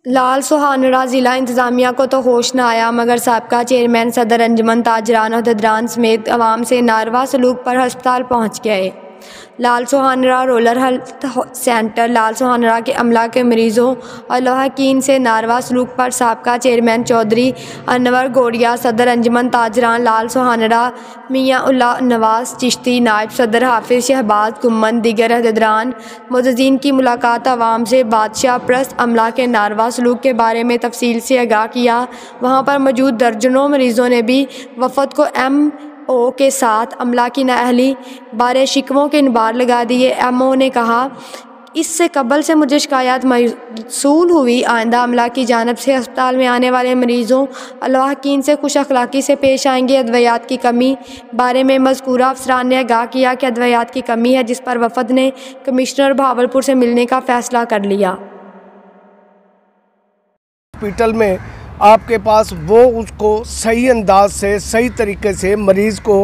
लाल सुहानरा ज़िला इंतज़ामिया को तो होश न आया, मगर साबका चेयरमैन सदर अंजुमन ताजरान अहदेदारान समेत अवाम से नारवा सलूक पर हस्पताल पहुँच गए। लाल सुहानरा रूरल हेल्थ सेंटर लाल सुहानरा के अमला के मरीज़ों और लवाहकीन से नारवा सलूक पर साबका चेयरमैन चौधरी अनवर गोड़िया, सदर अंजुमन ताजरान लाल सुहानरा मियाँ उल्लाह नवाज चिश्ती, नायब सदर हाफिज़ शहबाज कुम्मन, दीगर अहदेदारान मुअज़्ज़िज़ीन की मुलाकात अवाम से बादशाह प्रस्त अमला के नारवा सलूक के बारे में तफसील से आगाह किया। वहाँ पर मौजूद दर्जनों मरीज़ों ने भी वफ़द को MO के साथ अमला की नाअहली बारे शिकवों के इंबार लगा दिए। MO ने कहा, इससे कबल से मुझे शिकायत मौसूल हुई, आइंदा अमला की जानिब से अस्पताल में आने वाले मरीज़ों लवाहकीन से खुश अखलाक़ी से पेश आएंगे। अद्वियात की कमी बारे में मज़कूरा अफसरान ने आगाह किया कि अद्वियात की कमी है, जिस पर वफ़द ने कमिश्नर भावलपुर से मिलने का फ़ैसला कर लिया। हॉस्पिटल में आपके पास वो उसको सही अंदाज से सही तरीके से मरीज़ को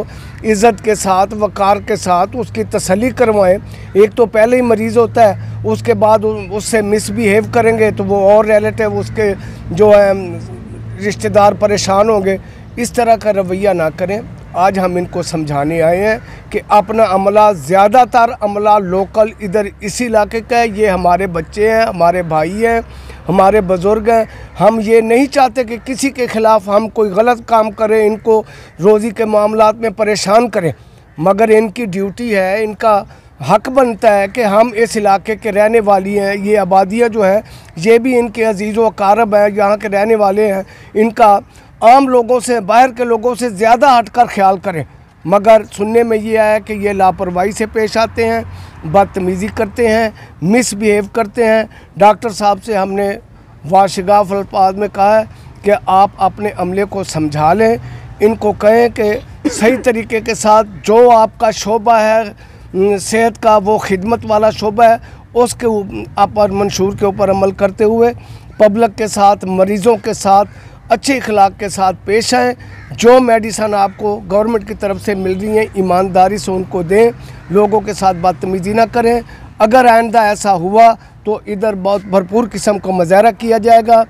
इज़्ज़त के साथ वक़ार के साथ उसकी तसल्ली करवाएं। एक तो पहले ही मरीज़ होता है, उसके बाद उससे मिसबिहेव करेंगे तो वो और रिलेटिव उसके जो है रिश्तेदार परेशान होंगे। इस तरह का रवैया ना करें। आज हम इनको समझाने आए हैं कि अपना अमला, ज़्यादातर अमला लोकल इधर इसी इलाके का है। ये हमारे बच्चे हैं, हमारे भाई हैं, हमारे बुज़ुर्ग हैं। हम ये नहीं चाहते कि किसी के ख़िलाफ़ हम कोई गलत काम करें, इनको रोज़ी के मामलात में परेशान करें, मगर इनकी ड्यूटी है, इनका हक बनता है कि हम इस इलाके के रहने वाली हैं। ये आबादियाँ जो हैं ये भी इनके अजीज़ व अकारब हैं, यहाँ के रहने वाले हैं। इनका आम लोगों से, बाहर के लोगों से ज़्यादा हटकर ख्याल करें। मगर सुनने में ये आया कि ये लापरवाही से पेश आते हैं, बदतमीज़ी करते हैं, मिसबिहेव करते हैं। डॉक्टर साहब से हमने वाशिगाफ अल्फाज में कहा है कि आप अपने अमले को समझा लें, इनको कहें कि सही तरीके के साथ जो आपका शोबा है सेहत का, वो खिदमत वाला शोबा है, उसके ऊपर मंशूर के ऊपर अमल करते हुए पब्लिक के साथ, मरीज़ों के साथ अच्छे अखलाक के साथ पेश आएँ। जो मेडिसन आपको गवर्नमेंट की तरफ से मिल रही हैं ईमानदारी से उनको दें, लोगों के साथ बदतमीज़ी ना करें। अगर आइंदा ऐसा हुआ तो इधर बहुत भरपूर किस्म का मुज़ाहरा किया जाएगा।